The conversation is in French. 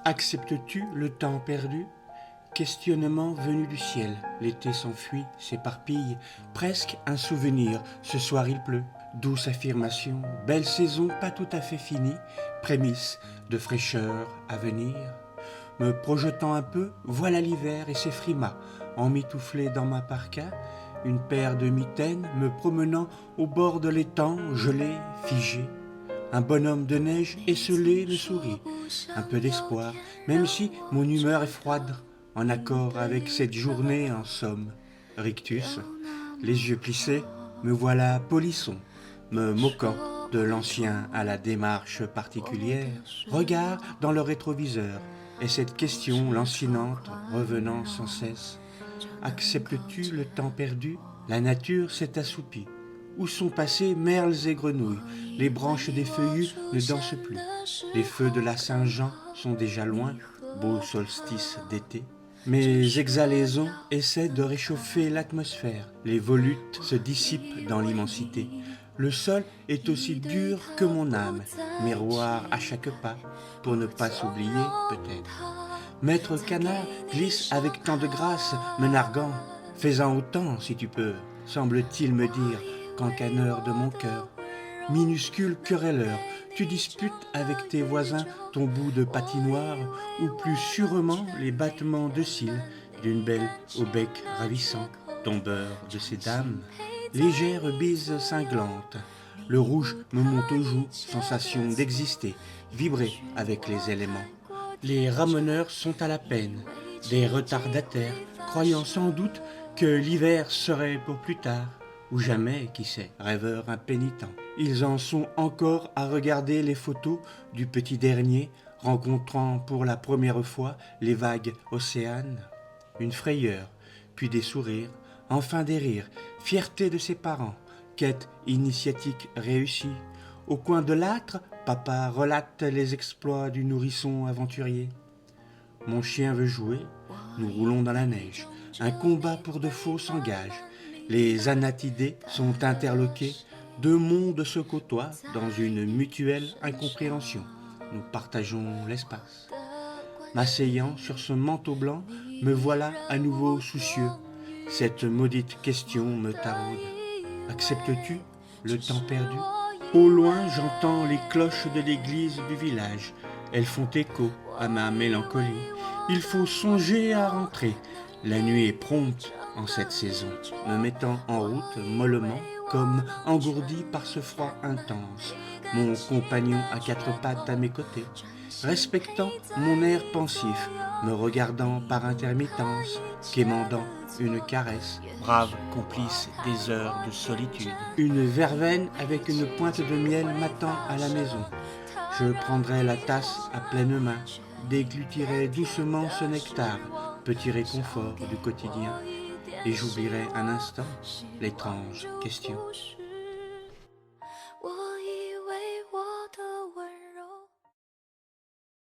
Acceptes-tu le temps perdu? Questionnement venu du ciel. L'été s'enfuit, s'éparpille, presque un souvenir. Ce soir il pleut. Douce affirmation, belle saison pas tout à fait finie, prémisse de fraîcheur à venir. Me projetant un peu, voilà l'hiver et ses frimas, emmitouflé dans ma parka, une paire de mitaines me promenant au bord de l'étang, gelé, figé. Un bonhomme de neige esselé me sourit, un peu d'espoir, même si mon humeur est froide, en accord avec cette journée en somme. Rictus, les yeux plissés, me voilà polisson, me moquant de l'ancien à la démarche particulière, regard dans le rétroviseur, et cette question lancinante revenant sans cesse. Acceptes-tu le temps perdu? La nature s'est assoupie. Où sont passés merles et grenouilles? Les branches des feuillus ne dansent plus. Les feux de la Saint-Jean sont déjà loin, beau solstice d'été. Mes exhalaisons essaient de réchauffer l'atmosphère. Les volutes se dissipent dans l'immensité. Le sol est aussi dur que mon âme, miroir à chaque pas, pour ne pas s'oublier peut-être. Maître Canard glisse avec tant de grâce, me narguant. Fais-en autant si tu peux, semble-t-il me dire, cancaneur de mon cœur. Minuscule querelleur, tu disputes avec tes voisins ton bout de patinoire, ou plus sûrement les battements de cils d'une belle au bec ravissant, tombeur de ces dames. Légère bise cinglante, le rouge me monte aux joues, sensation d'exister, vibrer avec les éléments. Les ramoneurs sont à la peine, des retardataires, croyant sans doute que l'hiver serait pour plus tard, ou jamais, qui sait, rêveurs impénitents. Ils en sont encore à regarder les photos du petit dernier, rencontrant pour la première fois les vagues océanes. Une frayeur, puis des sourires, enfin des rires, fierté de ses parents, quête initiatique réussie. Au coin de l'âtre, papa relate les exploits du nourrisson aventurier. Mon chien veut jouer, nous roulons dans la neige. Un combat pour de faux s'engage. Les anatidés sont interloqués. Deux mondes se côtoient dans une mutuelle incompréhension. Nous partageons l'espace. M'asseyant sur ce manteau blanc, me voilà à nouveau soucieux. Cette maudite question me taraude. Acceptes-tu le temps perdu? Au loin, j'entends les cloches de l'église du village. Elles font écho à ma mélancolie. Il faut songer à rentrer. La nuit est prompte en cette saison, me mettant en route mollement, comme engourdi par ce froid intense. Mon compagnon à quatre pattes à mes côtés, respectant mon air pensif, me regardant par intermittence, quémandant une caresse, brave complice des heures de solitude. Une verveine avec une pointe de miel m'attend à la maison. Je prendrai la tasse à pleine main, déglutirai doucement ce nectar, petit réconfort du quotidien, et j'oublierai un instant l'étrange question.